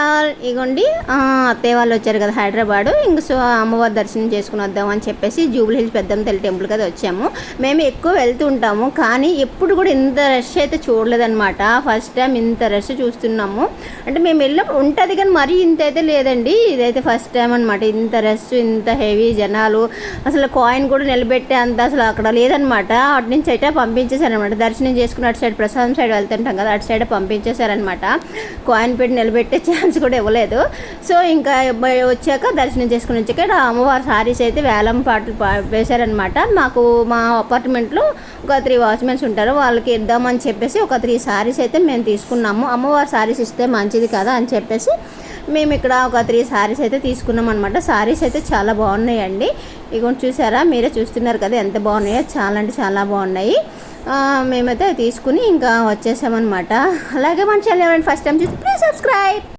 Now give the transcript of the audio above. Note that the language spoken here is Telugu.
ఆల్ ఇగోండి అత్తయ్య వాళ్ళు వచ్చారు కదా హైదరాబాద్, ఇంక సో అమ్మవారి దర్శనం చేసుకుని వద్దాం అని చెప్పేసి జూబ్లీ హిల్స్ పెద్దమ్మ తల్లి టెంపుల్ కదా వచ్చాము. మేము ఎక్కువ వెళ్తూ ఉంటాము, కానీ ఎప్పుడు కూడా ఇంత రష్ అయితే చూడలేదన్నమాట. ఫస్ట్ టైం ఇంత రష్ చూస్తున్నాము. అంటే మేము వెళ్ళినప్పుడు ఉంటుంది కానీ మరీ ఇంత అయితే లేదండి. ఇదైతే ఫస్ట్ టైం అనమాట. ఇంత రష్, ఇంత హెవీ జనాలు, అసలు కాయిన్ కూడా నిలబెట్టే అంత అసలు అక్కడ లేదనమాట. అటు నుంచి అయితే పంపించేశారనమాట. దర్శనం చేసుకుని అటు సైడ్ ప్రసాదం సైడ్ వెళ్తుంటాం కదా, అటు సైడ్ పంపించేశారనమాట. కాయిన్ పెట్టి నిలబెట్టే ఛాన్స్ కూడా ఇవ్వలేదు. సో ఇంకా వచ్చాక దర్శనం చేసుకుని వచ్చాక అమ్మవారి సారీస్ అయితే వేలం పాటలు వేశారనమాట. మాకు మా అపార్ట్మెంట్లో ఒక 3 వాచ్మెన్స్ ఉంటారు, వాళ్ళకి ఇద్దామని చెప్పేసి ఒక 3 సారీస్ అయితే మేము తీసుకున్నాము. అమ్మవారి సారీస్ ఇస్తే మంచిది కదా అని చెప్పేసి మేము ఇక్కడ ఒక 3 సారీస్ అయితే తీసుకున్నాం అనమాట. సారీస్ అయితే చాలా బాగున్నాయండి. ఇగోండి చూసారా, మీరే చూస్తున్నారు కదా ఎంత బాగున్నాయో. చాలా అంటే చాలా బాగున్నాయి. మేమైతే తీసుకుని ఇంకా వచ్చేసామన్నమాట. అలాగే మన ఛానల్ ఎవరైనా ఫస్ట్ టైం చూసి ప్లీజ్ సబ్స్క్రైబ్.